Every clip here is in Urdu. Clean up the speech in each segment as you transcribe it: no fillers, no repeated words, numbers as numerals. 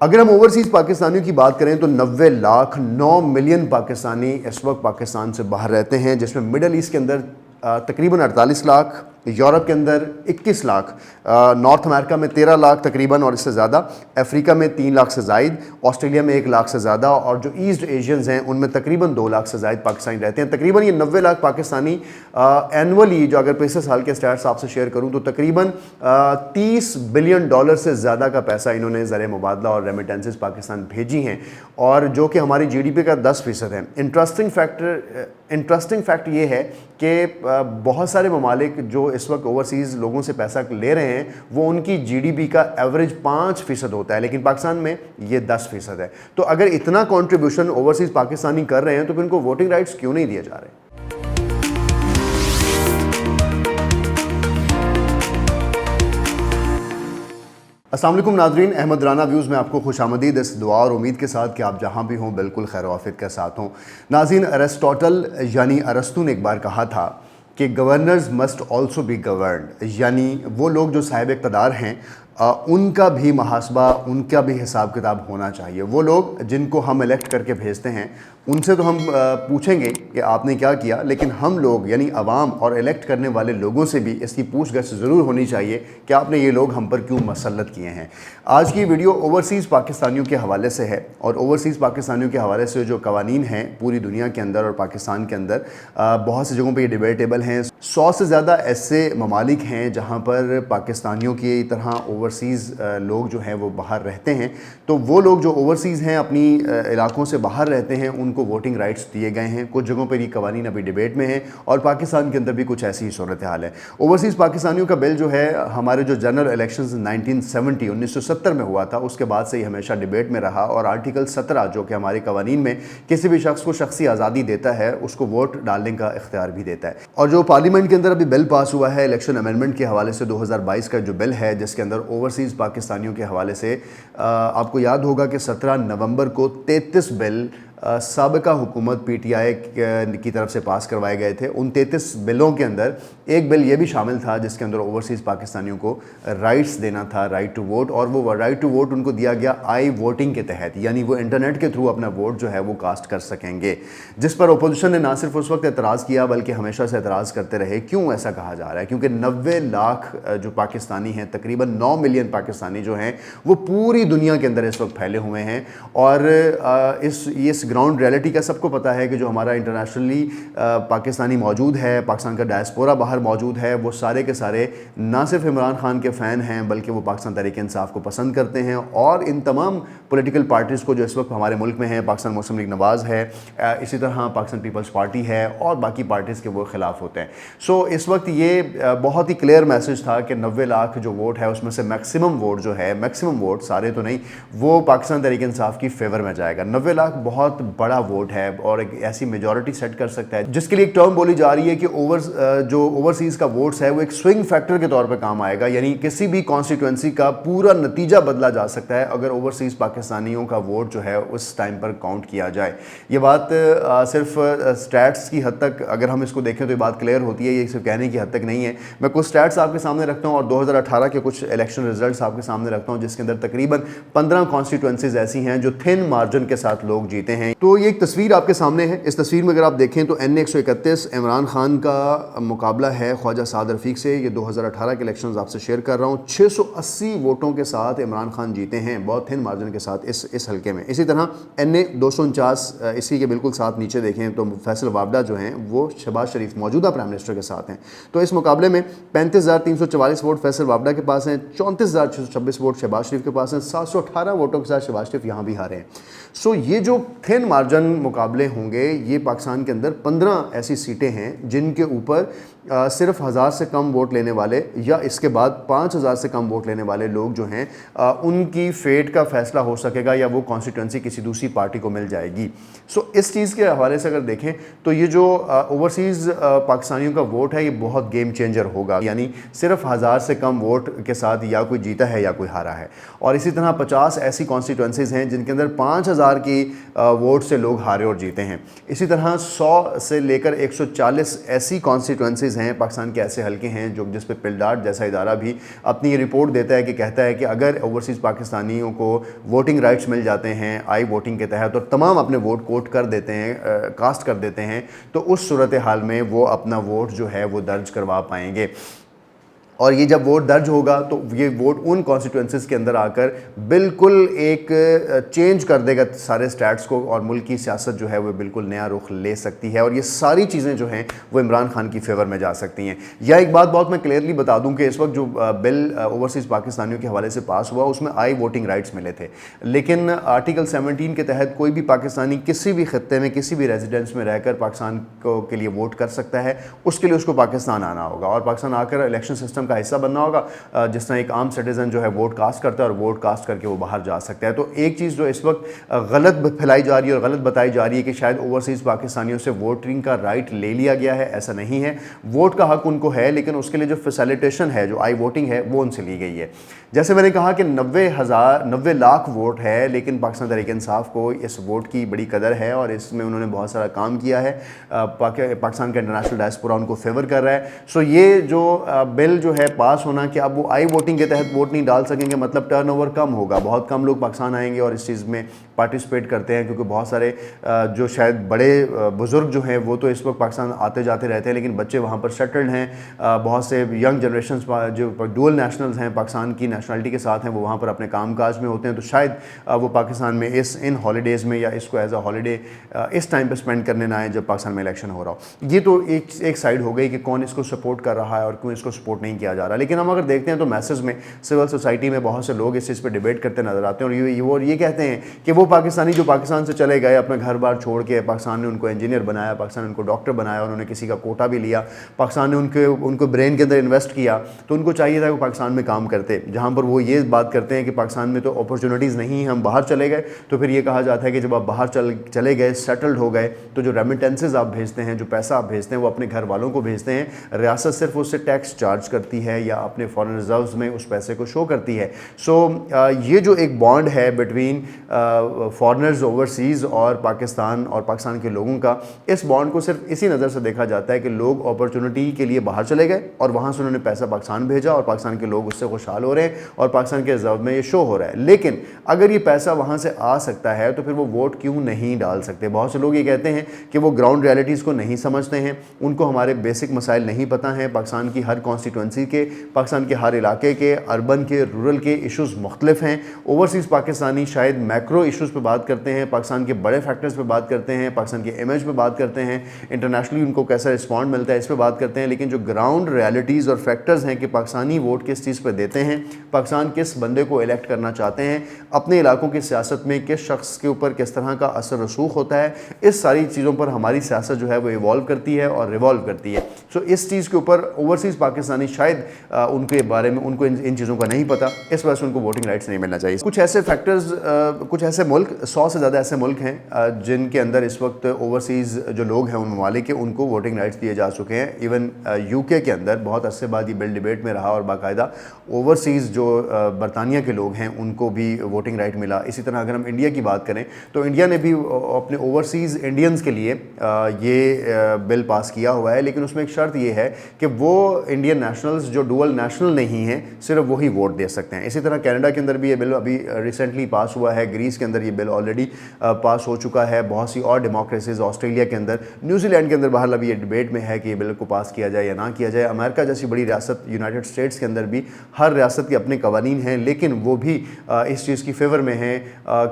اگر ہم اوورسیز پاکستانیوں کی بات کریں تو 90,09,000,000 پاکستانی اس وقت پاکستان سے باہر رہتے ہیں، جس میں مڈل ایسٹ کے اندر تقریباً 48 لاکھ، یورپ کے اندر 21 لاکھ، نارتھ امریکہ میں 13 لاکھ تقریباً اور اس سے زیادہ، افریقہ میں 3 لاکھ سے زائد، آسٹریلیا میں 1 لاکھ سے زیادہ، اور جو ایسٹ ایشینز ہیں ان میں تقریباً 2 لاکھ سے زائد پاکستانی رہتے ہیں۔ تقریباً یہ 90 لاکھ پاکستانی اینولی، جو اگر پچھلے سال کے سٹیٹس آپ سے شیئر کروں تو تقریباً $30 بلین سے زیادہ کا پیسہ انہوں نے زر مبادلہ اور ریمیٹنسز پاکستان بھیجی ہیں، اور جو کہ ہماری جی ڈی پی کا 10% ہے۔ انٹرسٹنگ فیکٹ یہ ہے کہ بہت سارے ممالک جو اس وقت اوورسیز لوگوں سے پیسہ لے رہے ہیں وہ ان کی جی ڈی پی کا ایوریج 5% ہوتا ہے، لیکن پاکستان میں یہ 10% ہے۔ تو اگر اتنا کنٹریبیوشن اوورسیز پاکستانی کر رہے ہیں تو پھر ان کو ووٹنگ رائٹس کیوں نہیں دیے جا رہے؟ السلام علیکم ناظرین، احمد رانا ویوز میں آپ کو خوش آمدید، اس دعا اور امید کے ساتھ کہ آپ جہاں بھی ہوں بالکل خیر و عافیت کے ساتھ ہوں۔ ناظرین، ارسطوٹل یعنی ارسطو نے ایک بار کہا تھا کہ governors must also be governed, یعنی وہ لوگ جو صاحب اقتدار ہیں ان کا بھی محاسبہ، ان کا بھی حساب کتاب ہونا چاہیے۔ وہ لوگ جن کو ہم الیکٹ کر کے بھیجتے ہیں ان سے تو ہم پوچھیں گے کہ آپ نے کیا کیا، لیکن ہم لوگ یعنی عوام اور الیکٹ کرنے والے لوگوں سے بھی اس کی پوچھ گچھ ضرور ہونی چاہیے کہ آپ نے یہ لوگ ہم پر کیوں مسلط کیے ہیں۔ آج کی ویڈیو اوورسیز پاکستانیوں کے حوالے سے ہے، اور اوورسیز پاکستانیوں کے حوالے سے جو قوانین ہیں پوری دنیا کے اندر اور پاکستان کے اندر بہت سی جگہوں پہ یہ ڈیبیٹیبل ہیں۔ 100 سے زیادہ ایسے ممالک ہیں جہاں پر پاکستانیوں کی طرح اوورسیز لوگ جو ہیں وہ باہر رہتے ہیں، تو وہ لوگ جو اوورسیز ہیں اپنی علاقوں سے باہر رہتے ہیں ان کو ووٹنگ رائٹس دیے گئے ہیں۔ کچھ جگہوں پر یہ قوانین ابھی ڈیبیٹ میں ہیں اور پاکستان کے اندر بھی کچھ ایسی ہی صورتحال ہے۔ اوورسیز پاکستانیوں کا بل جو ہے ہمارے جو جنرل الیکشنز 1970 میں ہوا تھا اس کے بعد سے یہ ہمیشہ ڈیبیٹ میں رہا، اور آرٹیکل 17 جو کہ ہمارے قوانین میں کسی بھی شخص کو شخصی آزادی دیتا ہے اس کو ووٹ ڈالنے کا اختیار بھی دیتا ہے۔ اور جو پارلیمنٹ کے اندر ابھی بل پاس ہوا ہے الیکشن امینڈمنٹ کے حوالے سے 2022 کا جو بل ہے، جس کے اندر اوورسیز پاکستانیوں کے حوالے سے آپ کو یاد ہوگا کہ 17 نومبر کو 33 بل سابقہ حکومت پی ٹی آئی کی طرف سے پاس کروائے گئے تھے۔ ان 33 بلوں کے اندر ایک بل یہ بھی شامل تھا جس کے اندر اوورسیز پاکستانیوں کو رائٹس دینا تھا، رائٹ ٹو ووٹ، اور وہ رائٹ ٹو ووٹ ان کو دیا گیا آئی ووٹنگ کے تحت، یعنی وہ انٹرنیٹ کے تھرو اپنا ووٹ جو ہے وہ کاسٹ کر سکیں گے، جس پر اپوزیشن نے نہ صرف اس وقت اعتراض کیا بلکہ ہمیشہ سے اعتراض کرتے رہے۔ کیوں ایسا کہا جا رہا ہے؟ کیونکہ 90 لاکھ جو پاکستانی ہیں، تقریباً 9 ملین پاکستانی جو ہیں وہ پوری دنیا کے اندر اس وقت پھیلے ہوئے ہیں، اور اس گراؤنڈ ریئلٹی کا سب کو پتہ ہے کہ جو ہمارا انٹرنیشنلی پاکستانی موجود ہے، پاکستان کا ڈائسپورا باہر موجود ہے، وہ سارے کے سارے نہ صرف عمران خان کے فین ہیں بلکہ وہ پاکستان تحریک انصاف کو پسند کرتے ہیں، اور ان تمام پولیٹیکل پارٹیز کو جو اس وقت ہمارے ملک میں ہیں، پاکستان مسلم لیگ نواز ہے، اسی طرح پاکستان پیپلز پارٹی ہے، اور باقی پارٹیز کے وہ خلاف ہوتے ہیں۔ سو اس وقت یہ بہت ہی کلیئر میسج تھا کہ 90 لاکھ جو ووٹ ہے اس میں سے میکسیمم ووٹ جو ہے، میکسیمم ووٹ سارے تو نہیں، وہ پاکستان تحریک انصاف کی فیور میں جائے گا۔ 90 لاکھ بہت بڑا ووٹ ہے اور ایک ایسی میجورٹی سیٹ کر سکتا ہے، جس کے لیے ایک ٹرم بولی جا رہی ہے کہ جو اوورسیز کا ووٹس ہے وہ ایک سوئنگ فیکٹر کے طور پہ کام آئے گا، یعنی کسی بھی کانسٹیٹوئنسی کا پورا نتیجہ بدلا جا سکتا ہے اگر اوورسیز پاکستانیوں کا ووٹ جو ہے اس ٹائم پر کاؤنٹ کیا جائے۔ یہ بات صرف سٹیٹس کی حد تک اگر ہم اس کو دیکھیں تو یہ بات کلیئر ہوتی ہے، یہ صرف کہنے کی حد تک نہیں ہے۔ میں کچھ سٹیٹس آپ کے سامنے رکھتا ہوں اور 2018 کے کچھ الیکشن ریزلٹس آپ کے سامنے رکھتا ہوں، جس کے اندر تقریباً 15 کانسٹیٹوئنسیز ایسی ہیں جو تھن مارجن کے ساتھ لوگ جیتے ہیں۔ تو یہ ایک تصویر آپ کے سامنے ہے، اس تصویر میں اگر آپ دیکھیں تو این 131 عمران خان کا مقابلہ ہے خواجہ سعد رفیق سے۔ یہ 2018 کے الیکشنز آپ سے شیئر کر رہا ہوں، 680 ووٹوں کے ساتھ عمران خان جیتے ہیں، بہت تھن مارجن کے ساتھ اس حلقے میں۔ اسی طرح این 249 اسی کے بالکل ساتھ نیچے دیکھیں تو فیصل وابڈہ جو ہیں وہ شہباز شریف موجودہ پرائم منسٹر کے ساتھ ہیں، تو اس مقابلے میں 35,344 ووٹ فیصل وابڈہ کے پاس ہیں، 34,626 ووٹ شہباز شریف کے پاس ہیں، 718 ووٹوں کے ساتھ شہباز شریف یہاں بھی ہارے ہیں۔ سو یہ جو تھن مارجن مقابلے ہوں گے، یہ پاکستان کے اندر 15 ایسی سیٹیں ہیں جن کے اوپر صرف 1000 سے کم ووٹ لینے والے یا اس کے بعد 5000 سے کم ووٹ لینے والے لوگ جو ہیں ان کی فیٹ کا فیصلہ ہو سکے گا، یا وہ کانسٹیٹوئنسی کسی دوسری پارٹی کو مل جائے گی۔ سو اس چیز کے حوالے سے اگر دیکھیں تو یہ جو اوورسیز پاکستانیوں کا ووٹ ہے یہ بہت گیم چینجر ہوگا، یعنی صرف 1000 سے کم ووٹ کے ساتھ یا کوئی جیتا ہے یا کوئی ہارا ہے۔ اور اسی طرح 50 ایسی کانسٹیٹوئنسیز ہیں جن کے اندر 5000 کی ووٹ سے لوگ ہارے اور جیتے ہیں. اسی طرح 100 سے لے کر 140 ایسی کانسٹیٹوئنسیز ہیں پاکستان کے، ایسے حلقے ہیں جس پہ پلڈارٹ جیسا ادارہ بھی اپنی یہ رپورٹ دیتا ہے کہ کہتا ہے کہ اگر اوورسیز پاکستانیوں کو ووٹنگ رائٹس مل جاتے ہیں آئی ووٹنگ کے تحت اور تمام اپنے ووٹ کوٹ کر دیتے ہیں، کاسٹ کر دیتے ہیں، تو اس صورتحال میں وہ اپنا ووٹ جو ہے وہ درج کروا پائیں گے. اور یہ جب ووٹ درج ہوگا تو یہ ووٹ ان کانسٹیٹوئنسیز کے اندر آ کر بالکل ایک چینج کر دے گا سارے سٹیٹس کو، اور ملک کی سیاست جو ہے وہ بالکل نیا رخ لے سکتی ہے، اور یہ ساری چیزیں جو ہیں وہ عمران خان کی فیور میں جا سکتی ہیں. یا ایک بات بہت میں کلیئرلی بتا دوں کہ اس وقت جو بل اوورسیز پاکستانیوں کے حوالے سے پاس ہوا اس میں آئی ووٹنگ رائٹس ملے تھے، لیکن آرٹیکل 17 کے تحت کوئی بھی پاکستانی کسی بھی خطے میں کسی بھی ریزیڈنس میں رہ کر پاکستان کے لیے ووٹ کر سکتا ہے. اس کے لیے اس کو پاکستان آنا ہوگا اور پاکستان آ کر الیکشن سسٹم کا حصہ بننا ہوگا، جس طرح ایک عام سٹیزن جو ہے ووٹ کاسٹ کرتا ہے اور ووٹ کاسٹ کر کے وہ باہر جا سکتا ہے. تو ایک چیز جو اس وقت غلط پھیلائی جا رہی ہے اور غلط بتائی جا رہی ہے کہ شاید اوورسیز پاکستانیوں سے ووٹنگ کا رائٹ لے لیا گیا ہے، ایسا نہیں ہے. ووٹ کا حق ان کو ہے، لیکن اس کے لیے جو فیسیلیٹیشن ہے، جو آئی ووٹنگ ہے، وہ ان سے لی گئی ہے. جیسے میں نے کہا کہ 90 لاکھ ووٹ ہے، لیکن پاکستان تحریک انصاف کو اس ووٹ کی بڑی قدر ہے اور اس میں انہوں نے بہت سارا کام کیا ہے. پاکستان کا انٹرنیشنل ڈائسپورا ان کو فیور کر رہا ہے. سو یہ جو بل جو ہے پاس ہونا کہ اب وہ آئی ووٹنگ کے تحت ووٹ نہیں ڈال سکیں گے، مطلب ٹرن اوور کم ہوگا، بہت کم لوگ پاکستان آئیں گے اور اس چیز میں پارٹیسپیٹ کرتے ہیں، کیونکہ بہت سارے جو شاید بڑے بزرگ جو ہیں وہ تو اس وقت پاکستان آتے جاتے رہتے ہیں، لیکن بچے وہاں پر سیٹلڈ ہیں. بہت سے ینگ جنریشنز جو ڈول نیشنلز ہیں، پاکستان کی نیشنلٹی کے ساتھ ہیں، وہ وہاں پر اپنے کام کاج میں ہوتے ہیں. تو شاید وہ پاکستان میں ان ہالیڈیز میں یا اس کو ایز اے ہالیڈے اس ٹائم پہ اسپینڈ کرنے نہ آئیں جب پاکستان میں الیکشن ہو رہا ہو. یہ تو ایک سائڈ ہو گئی کہ کون اس کو سپورٹ کر رہا ہے اور کیوں اس کو سپورٹ نہیں کیا جا رہا. لیکن ہم اگر دیکھتے ہیں تو میسز میں سول سوسائٹی میں بہت سے لوگ اس چیز پہ ڈیبیٹ کرتے نظر آتے ہیں اور یہ کہتے ہیں کہ وہ پاکستانی جو پاکستان سے چلے گئے اپنے گھر بار چھوڑ کے، پاکستان نے ان کو انجینئر بنایا، پاکستان نے ان کو ڈاکٹر بنایا، انہوں نے کسی کا کوٹا بھی لیا، پاکستان نے ان کو برین کے اندر انویسٹ کیا، تو ان کو چاہیے تھا کہ پاکستان میں کام کرتے. جہاں پر وہ یہ بات کرتے ہیں کہ پاکستان میں تو اپرچونیٹیز نہیں، ہم باہر چلے گئے، تو پھر یہ کہا جاتا ہے کہ جب آپ باہر چلے گئے، سیٹلڈ ہو گئے، تو جو ریمیٹنسز آپ بھیجتے ہیں، جو پیسہ آپ بھیجتے ہیں، وہ اپنے گھر والوں کو بھیجتے ہیں. ریاست صرف اس سے ٹیکس چارج کرتی ہے یا اپنے فارن ریزروز میں اس پیسے کو شو کرتی ہے. سو یہ جو ایک بانڈ ہے بٹوین فارنرز اوورسیز اور پاکستان کے لوگوں کا، اس بانڈ کو صرف اسی نظر سے دیکھا جاتا ہے کہ لوگ اپرچونٹی کے لیے باہر چلے گئے اور وہاں سے انہوں نے پیسہ پاکستان بھیجا اور پاکستان کے لوگ اس سے خوشحال ہو رہے ہیں اور پاکستان کے ریزرو میں یہ شو ہو رہا ہے. لیکن اگر یہ پیسہ وہاں سے آ سکتا ہے تو پھر وہ ووٹ کیوں نہیں ڈال سکتے؟ بہت سے لوگ یہ کہتے ہیں کہ وہ گراؤنڈ ریالٹیز کو نہیں سمجھتے ہیں، ان کو ہمارے بیسک مسائل نہیں پتہ ہیں. پاکستان کی ہر کانسٹیٹوئنسی کے، پاکستان کے ہر علاقے کے، اربن کے، رورل کے ایشوز مختلف ہیں. اوورسیز پاکستانی شاید میکرو ایشوز پہ بات کرتے ہیں، پاکستان کے بڑے فیکٹرز پہ بات کرتے ہیں، پاکستان کے امیج پہ بات کرتے ہیں، انٹرنیشنلی ان کو کیسا رسپانڈ ملتا ہے اس پہ بات کرتے ہیں. لیکن جو گراؤنڈ ریالٹیز اور فیکٹرز ہیں کہ پاکستانی ووٹ کس چیز پہ دیتے ہیں، پاکستان کس بندے کو الیکٹ کرنا چاہتے ہیں، اپنے علاقوں کی سیاست میں کس شخص کے اوپر کس طرح کا اثر رسوخ ہوتا ہے، اس ساری چیزوں پر ہماری سیاست جو ہے وہ ایوالو کرتی ہے اور ریوالو کرتی ہے. سو اس چیز کے اوپر اوورسیز پاکستانی شاید ان کے بارے میں ان کو ان چیزوں کا نہیں پتہ، اس وجہ سے ان کو ووٹنگ رائٹس نہیں ملنا چاہیے. کچھ ایسے فیکٹرز، کچھ ایسے ملک، 100 سے زیادہ ایسے ملک ہیں جن کے اندر اس وقت اوورسیز جو لوگ ہیں ان ممالک کے، ان کو ووٹنگ رائٹس دیے جا چکے ہیں. ایون یو کے اندر بہت عرصے بعد یہ بل ڈیبیٹ میں رہا اور باقاعدہ اوورسیز جو برطانیہ کے لوگ ہیں ان کو بھی ووٹنگ رائٹ ملا. اسی طرح اگر ہم انڈیا کی بات کریں تو انڈیا نے بھی اپنے اوورسیز انڈینز کے لیے یہ بل پاس کیا ہوا ہے، لیکن اس میں ایک شرط یہ ہے کہ وہ انڈین نیشنلز جو ڈول نیشنل نہیں ہیں صرف وہی ووٹ دے سکتے ہیں. اسی طرح کینیڈا کے اندر بھی یہ بل ابھی ریسنٹلی پاس ہوا ہے، گریس کے اندر یہ بل آلریڈی پاس ہو چکا ہے، بہت سی اور ڈیموکریسیز، آسٹریلیا کے اندر، نیوزی لینڈ کے اندر بہرحال ابھی یہ ڈیبیٹ میں ہے کہ یہ بل کو پاس کیا جائے یا نہ کیا جائے. امریکہ جیسی بڑی ریاست، یونائٹڈ اسٹیٹس کے اندر بھی ہر ریاست کے اپنے قوانین ہیں، لیکن وہ بھی اس چیز کی فیور میں ہیں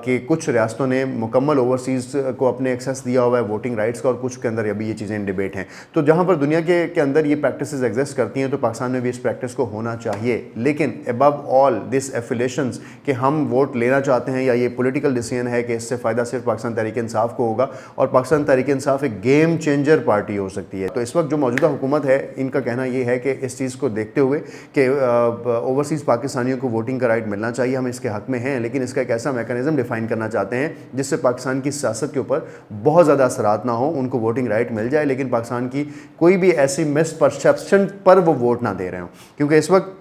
کہ کچھ ریاستوں نے مکمل اوورسیز کو اپنے ایکسیس دیا ہوا ہے ووٹنگ رائٹس کا، اور کچھ کے اندر ابھی یہ چیزیں ڈیبیٹ ہیں. تو جہاں پر دنیا کے اندر یہ پریکٹسز ایگزسٹ کرتی ہیں تو پاکستان میں بھی اس پریکٹس کو ہونا چاہیے. لیکن ابو آل دس ایفیلیشنز کہ ہم ووٹ لینا چاہتے ہیں یا یہ پولیٹیکل ڈیسیژن ہے کہ اس سے فائدہ صرف پاکستان تحریک انصاف کو ہوگا اور پاکستان تحریک انصاف ایک گیم چینجر پارٹی ہو سکتی ہے. تو اس وقت جو موجودہ حکومت ہے ان کا کہنا یہ ہے کہ اس چیز کو دیکھتے ہوئے کہ اوورسیز پاکستانیوں کو ووٹنگ کا رائٹ ملنا چاہیے، ہم اس کے حق میں ہیں، لیکن اس کا ایک ایسا میکانزم ڈیفائن کرنا چاہتے ہیں جس سے پاکستان کی سیاست کے اوپر بہت زیادہ اثرات نہ ہوں. ان کو ووٹنگ رائٹ مل جائے لیکن پاکستان کی کوئی بھی ایسی مس پرسیپشن پر وہ ووٹ نہ دے رہے ہوں. کیونکہ اس وقت